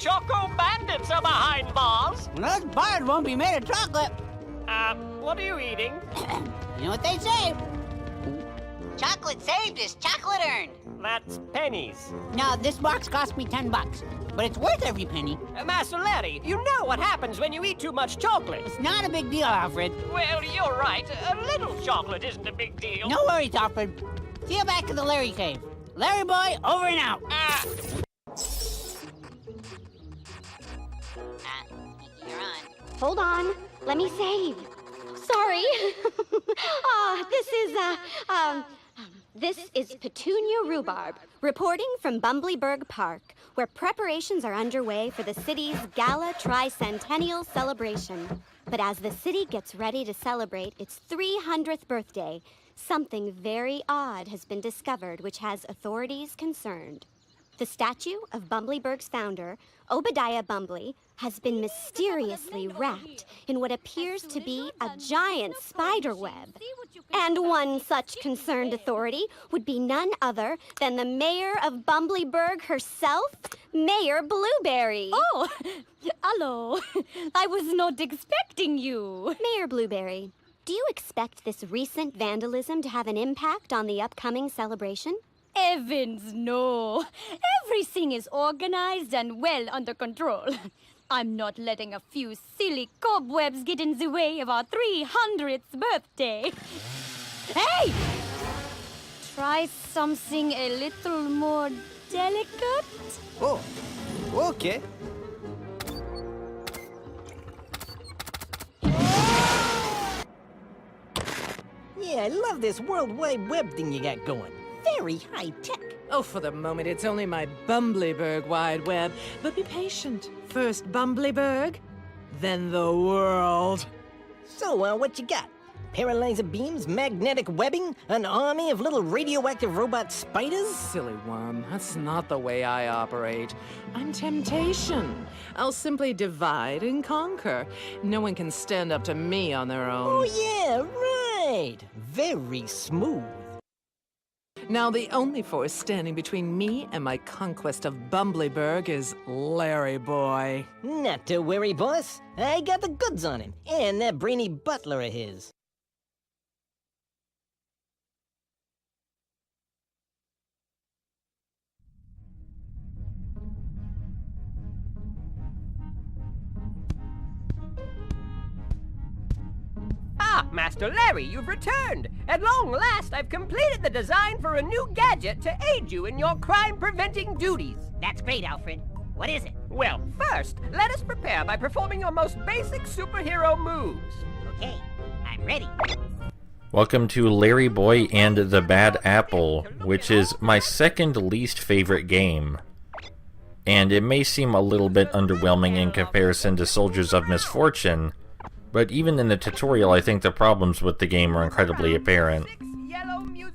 Choco Bandits are behind bars. Those bars won't be made of chocolate. What are you eating? You know what they say? Chocolate saved is chocolate earned. That's pennies. No, this box cost me $10, but it's worth every penny. Master Larry, you know what happens when you eat too much chocolate. It's not a big deal, Alfred. Well, you're right. A little chocolate isn't a big deal. No worries, Alfred. See you back at the Larry Cave. LarryBoy, over and out. You're on. Hold on. Let me save. Sorry. This is Petunia Rhubarb, reporting from Bumbleberg Park, where preparations are underway for the city's Gala Tricentennial celebration. But as the city gets ready to celebrate its 300th birthday, something very odd has been discovered which has authorities concerned. The statue of Bumbleberg's founder, Obadiah Bumbley, has been mysteriously wrapped in what appears to be a giant spider web. And one such concerned authority would be none other than the mayor of Bumbleberg herself, Mayor Blueberry. Oh, hello. I was not expecting you. Mayor Blueberry, do you expect this recent vandalism to have an impact on the upcoming celebration? Heavens, no. Everything is organized and well under control. I'm not letting a few silly cobwebs get in the way of our 300th birthday. Hey! Try something a little more delicate? Oh, okay. Yeah, I love this World Wide Web thing you got going. Very high-tech. Oh, for the moment, it's only my Bumbleberg wide web. But be patient. First Bumbleberg, then the world. So, what you got? Paralyzer beams, magnetic webbing, an army of little radioactive robot spiders? Silly worm, that's not the way I operate. I'm temptation. I'll simply divide and conquer. No one can stand up to me on their own. Oh, yeah, right. Very smooth. Now, the only force standing between me and my conquest of Bumbleberg is LarryBoy. Not to worry, boss. I got the goods on him, and that brainy butler of his. Master Larry, you've returned. At long last, I've completed the design for a new gadget to aid you in your crime-preventing duties. That's great, Alfred. What is it? Well, first, let us prepare by performing your most basic superhero moves. Okay, I'm ready. Welcome to LarryBoy and the Bad Apple, which is my second least favorite game. And it may seem a little bit underwhelming in comparison to Soldiers of Misfortune, but even in the tutorial I think the problems with the game are incredibly apparent.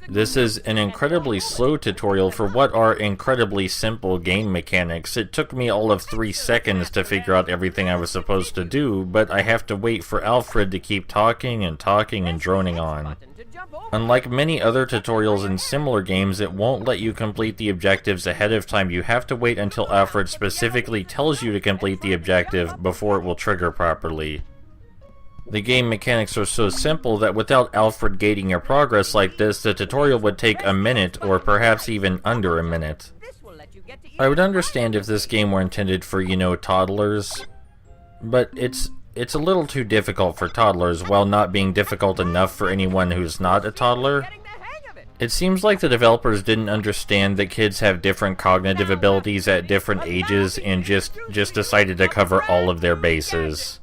This is an incredibly slow tutorial for what are incredibly simple game mechanics. It took me all of 3 seconds to figure out everything I was supposed to do, but I have to wait for Alfred to keep talking and droning on. Unlike many other tutorials in similar games, it won't let you complete the objectives ahead of time. You have to wait until Alfred specifically tells you to complete the objective before it will trigger properly. The game mechanics are so simple that without Alfred gating your progress like this, the tutorial would take a minute or perhaps even under a minute. I would understand if this game were intended for, you know, toddlers, but it's a little too difficult for toddlers while not being difficult enough for anyone who's not a toddler. It seems like the developers didn't understand that kids have different cognitive abilities at different ages and just decided to cover all of their bases.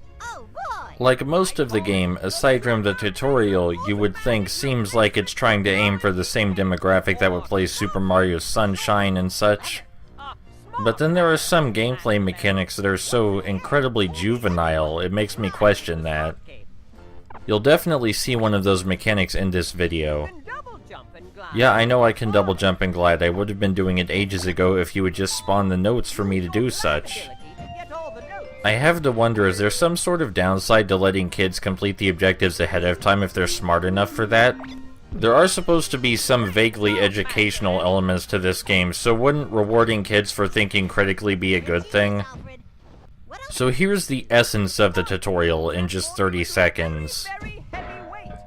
Like most of the game, aside from the tutorial, you would think seems like it's trying to aim for the same demographic that would play Super Mario Sunshine and such. But then there are some gameplay mechanics that are so incredibly juvenile, it makes me question that. You'll definitely see one of those mechanics in this video. Yeah, I know I can double jump and glide. I would have been doing it ages ago if you would just spawn the notes for me to do such. I have to wonder, is there some sort of downside to letting kids complete the objectives ahead of time if they're smart enough for that? There are supposed to be some vaguely educational elements to this game, so wouldn't rewarding kids for thinking critically be a good thing? So here's the essence of the tutorial in just 30 seconds.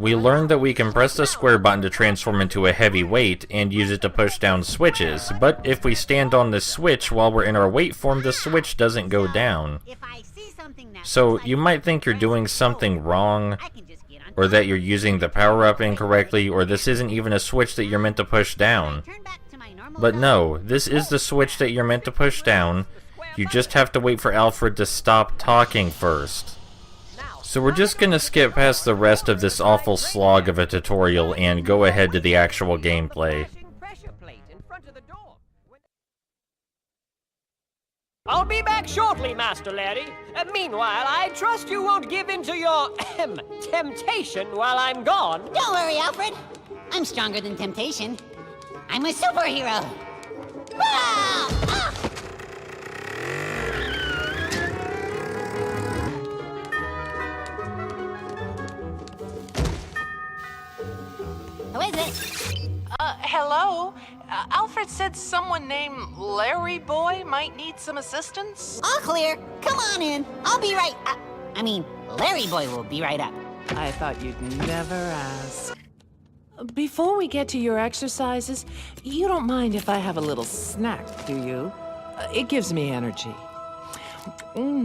We learned that we can press the square button to transform into a heavy weight and use it to push down switches, but if we stand on the switch while we're in our weight form, the switch doesn't go down. So you might think you're doing something wrong, or that you're using the power-up incorrectly, or this isn't even a switch that you're meant to push down. But no, this is the switch that you're meant to push down. You just have to wait for Alfred to stop talking first. So we're just gonna skip past the rest of this awful slog of a tutorial and go ahead to the actual gameplay. I'll be back shortly, Master Larry. Meanwhile, I trust you won't give in to your temptation while I'm gone. Don't worry, Alfred. I'm stronger than temptation. I'm a superhero. Ah! Ah! Who is it? Hello? Alfred said someone named LarryBoy might need some assistance. All clear. Come on in. I'll be right. LarryBoy will be right up. I thought you'd never ask. Before we get to your exercises, you don't mind if I have a little snack, do you? It gives me energy.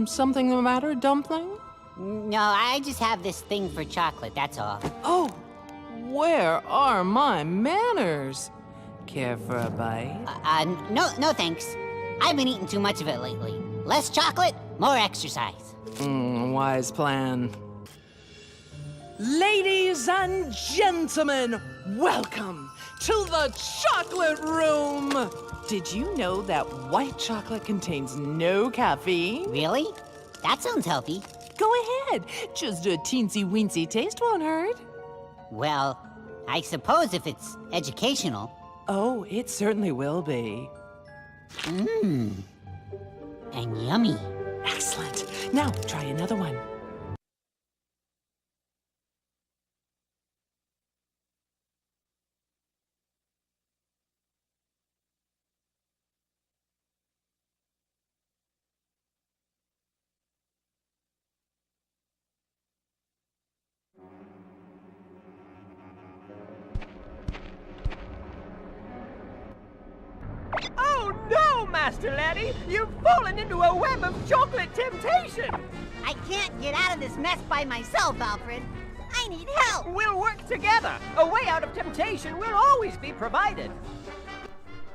Something the matter, Dumpling? No, I just have this thing for chocolate, that's all. Oh, where are my manners? Care for a bite? No thanks. I've been eating too much of it lately. Less chocolate, more exercise. Wise plan. Ladies and gentlemen, welcome to the chocolate room! Did you know that white chocolate contains no caffeine? Really? That sounds healthy. Go ahead. Just a teensy-weensy taste won't hurt. Well, I suppose if it's educational. Oh, it certainly will be. And yummy. Excellent. Now, try another one. Oh no, Master Larry! You've fallen into a web of chocolate temptation! I can't get out of this mess by myself, Alfred. I need help. We'll work together. A way out of temptation will always be provided.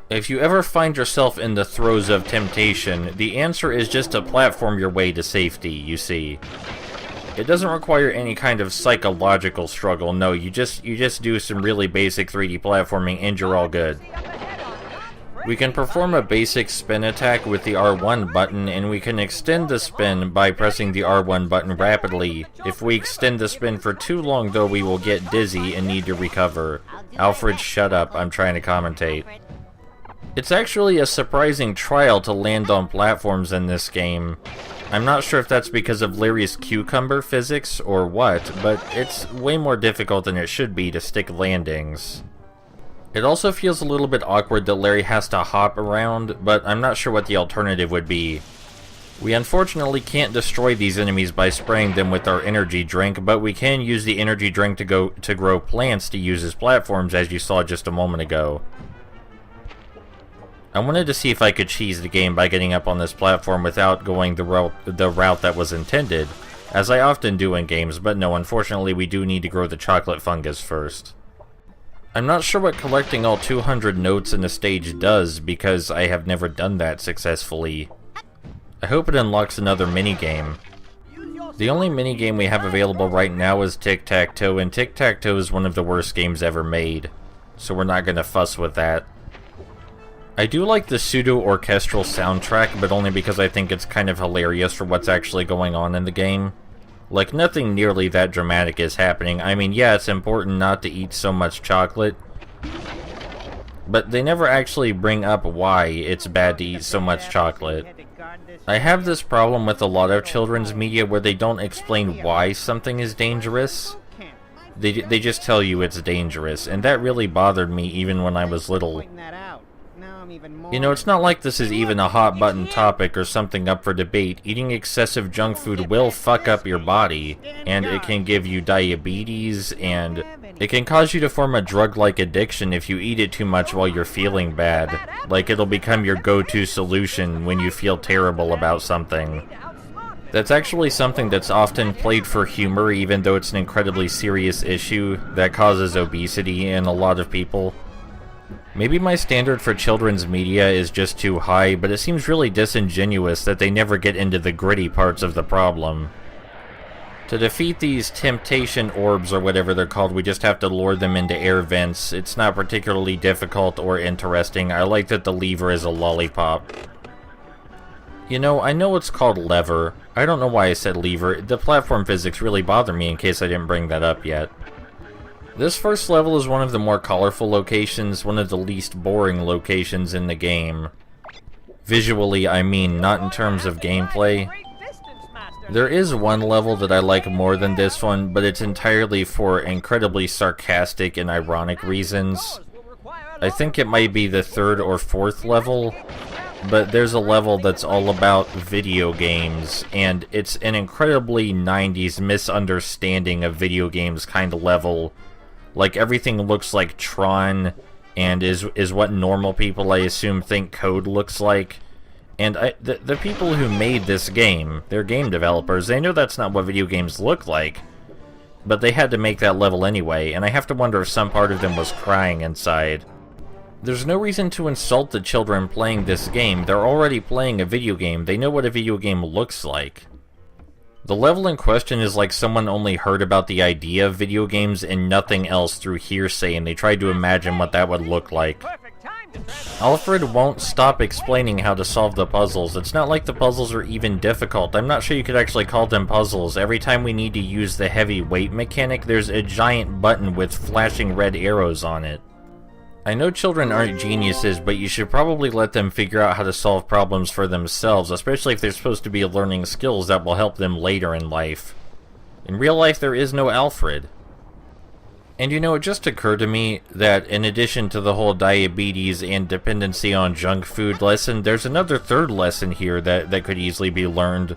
If you ever find yourself in the throes of temptation, the answer is just to platform your way to safety, you see. It doesn't require any kind of psychological struggle, no, you just do some really basic 3D platforming and you're all good. We can perform a basic spin attack with the R1 button, and we can extend the spin by pressing the R1 button rapidly. If we extend the spin for too long though, we will get dizzy and need to recover. Alfred, shut up, I'm trying to commentate. It's actually a surprising trial to land on platforms in this game. I'm not sure if that's because of Larry's cucumber physics or what, but it's way more difficult than it should be to stick landings. It also feels a little bit awkward that Larry has to hop around, but I'm not sure what the alternative would be. We unfortunately can't destroy these enemies by spraying them with our energy drink, but we can use the energy drink to grow plants to use as platforms, as you saw just a moment ago. I wanted to see if I could cheese the game by getting up on this platform without going the route that was intended, as I often do in games, but no, unfortunately we do need to grow the chocolate fungus first. I'm not sure what collecting all 200 notes in a stage does, because I have never done that successfully. I hope it unlocks another minigame. The only minigame we have available right now is Tic-Tac-Toe, and Tic-Tac-Toe is one of the worst games ever made, so we're not gonna fuss with that. I do like the pseudo-orchestral soundtrack, but only because I think it's kind of hilarious for what's actually going on in the game. Like, nothing nearly that dramatic is happening. I mean, yeah, it's important not to eat so much chocolate, but they never actually bring up why it's bad to eat so much chocolate. I have this problem with a lot of children's media where they don't explain why something is dangerous. They just tell you it's dangerous, and that really bothered me even when I was little. You know, it's not like this is even a hot button topic or something up for debate. Eating excessive junk food will fuck up your body, and it can give you diabetes, and it can cause you to form a drug-like addiction if you eat it too much while you're feeling bad. Like, it'll become your go-to solution when you feel terrible about something. That's actually something that's often played for humor, even though it's an incredibly serious issue that causes obesity in a lot of people. Maybe my standard for children's media is just too high, but it seems really disingenuous that they never get into the gritty parts of the problem. To defeat these temptation orbs, or whatever they're called, we just have to lure them into air vents. It's not particularly difficult or interesting. I like that the lever is a lollipop. You know it's called lever. I don't know why I said lever. The platform physics really bother me, in case I didn't bring that up yet. This first level is one of the more colorful locations, one of the least boring locations in the game. Visually, I mean, not in terms of gameplay. There is one level that I like more than this one, but it's entirely for incredibly sarcastic and ironic reasons. I think it might be the third or fourth level, but there's a level that's all about video games, and it's an incredibly 90s misunderstanding of video games kind of level. Like, everything looks like Tron, and is what normal people, I assume, think code looks like. And the people who made this game, they're game developers, they know that's not what video games look like. But they had to make that level anyway, and I have to wonder if some part of them was crying inside. There's no reason to insult the children playing this game. They're already playing a video game. They know what a video game looks like. The level in question is like someone only heard about the idea of video games and nothing else through hearsay, and they tried to imagine what that would look like. Alfred won't stop explaining how to solve the puzzles. It's not like the puzzles are even difficult. I'm not sure you could actually call them puzzles. Every time we need to use the heavy weight mechanic, there's a giant button with flashing red arrows on it. I know children aren't geniuses, but you should probably let them figure out how to solve problems for themselves, especially if they're supposed to be learning skills that will help them later in life. In real life, there is no Alfred. And you know, it just occurred to me that in addition to the whole diabetes and dependency on junk food lesson, there's another third lesson here that could easily be learned.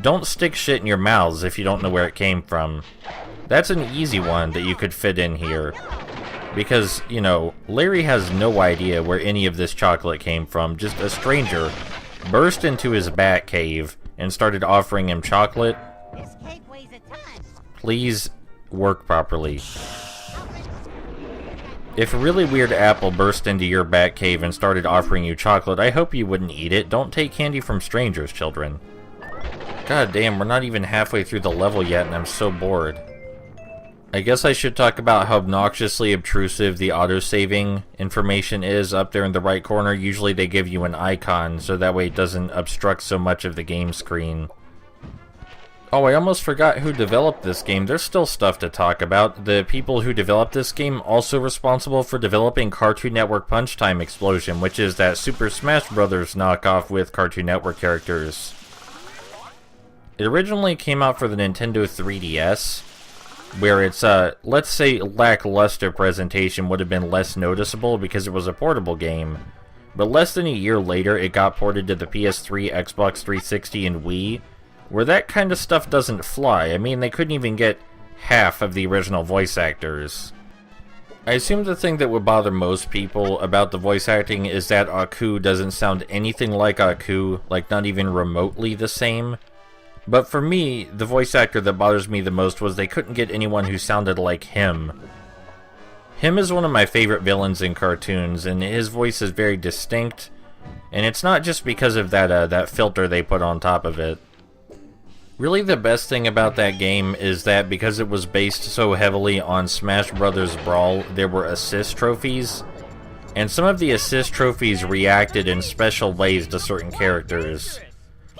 Don't stick shit in your mouths if you don't know where it came from. That's an easy one that you could fit in here. Because, you know, Larry has no idea where any of this chocolate came from. Just a stranger burst into his bat cave and started offering him chocolate. This cake weighs a ton. Please work properly. If a really weird apple burst into your bat cave and started offering you chocolate, I hope you wouldn't eat it. Don't take candy from strangers, children. God damn, we're not even halfway through the level yet and I'm so bored. I guess I should talk about how obnoxiously obtrusive the autosaving information is up there in the right corner. Usually they give you an icon, so that way it doesn't obstruct so much of the game screen. Oh, I almost forgot who developed this game. There's still stuff to talk about. The people who developed this game also responsible for developing Cartoon Network Punch Time Explosion, which is that Super Smash Bros. Knockoff with Cartoon Network characters. It originally came out for the Nintendo 3DS, where its, let's say, lackluster presentation would have been less noticeable because it was a portable game. But less than a year later, it got ported to the PS3, Xbox 360, and Wii, where that kind of stuff doesn't fly. I mean, they couldn't even get half of the original voice actors. I assume the thing that would bother most people about the voice acting is that Aku doesn't sound anything like Aku, like not even remotely the same. But for me, the voice actor that bothers me the most was they couldn't get anyone who sounded like him. Him is one of my favorite villains in cartoons, and his voice is very distinct, and it's not just because of that filter they put on top of it. Really, the best thing about that game is that because it was based so heavily on Smash Bros. Brawl, there were assist trophies, and some of the assist trophies reacted in special ways to certain characters.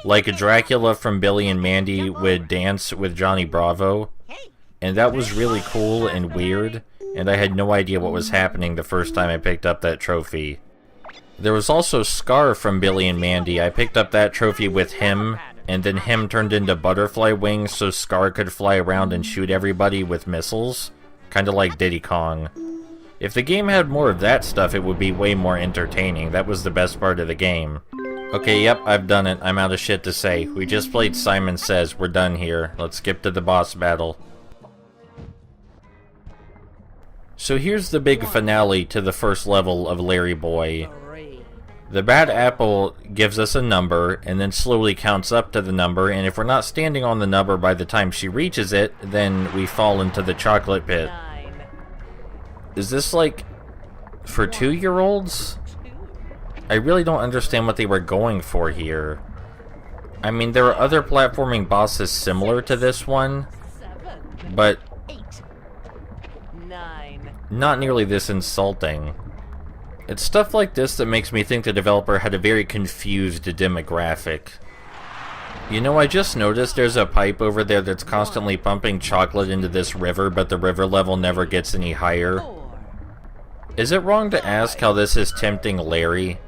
Like Dracula from Billy and Mandy would dance with Johnny Bravo, and that was really cool and weird, and I had no idea what was happening the first time I picked up that trophy. There was also Scar from Billy and Mandy. I picked up that trophy with him, and then him turned into butterfly wings so Scar could fly around and shoot everybody with missiles, kinda like Diddy Kong. If the game had more of that stuff, it would be way more entertaining. That was the best part of the game. Okay, yep, I've done it. I'm out of shit to say. We just played Simon Says. We're done here. Let's skip to the boss battle. So here's the big finale to the first level of LarryBoy. The bad apple gives us a number, and then slowly counts up to the number, and if we're not standing on the number by the time she reaches it, then we fall into the chocolate pit. Is this like for 2-year-olds? I really don't understand what they were going for here. I mean, there are other platforming bosses similar to this one, but not nearly this insulting. It's stuff like this that makes me think the developer had a very confused demographic. You know, I just noticed there's a pipe over there that's constantly pumping chocolate into this river, but the river level never gets any higher. Is it wrong to ask how this is tempting Larry?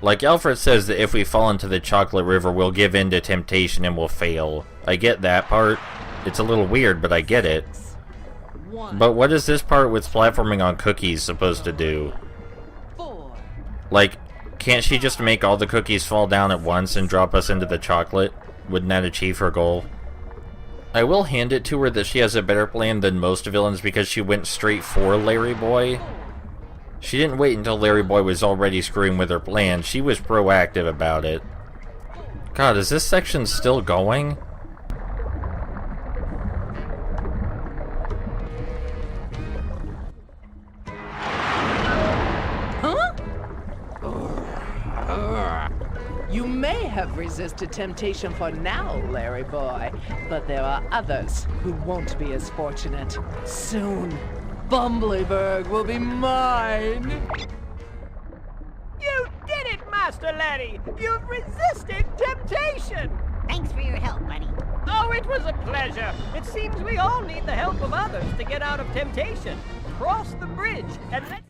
Like, Alfred says that if we fall into the chocolate river, we'll give in to temptation and we'll fail. I get that part. It's a little weird, but I get it. But what is this part with platforming on cookies supposed to do? Like, can't she just make all the cookies fall down at once and drop us into the chocolate? Wouldn't that achieve her goal? I will hand it to her that she has a better plan than most villains because she went straight for LarryBoy. She didn't wait until LarryBoy was already screwing with her plan. She was proactive about it. God, is this section still going? You may have resisted temptation for now, LarryBoy, but there are others who won't be as fortunate. Soon, Bumblyburg will be mine! You did it, Master Larry! You've resisted temptation! Thanks for your help, buddy. Oh, it was a pleasure. It seems we all need the help of others to get out of temptation. Cross the bridge and let's...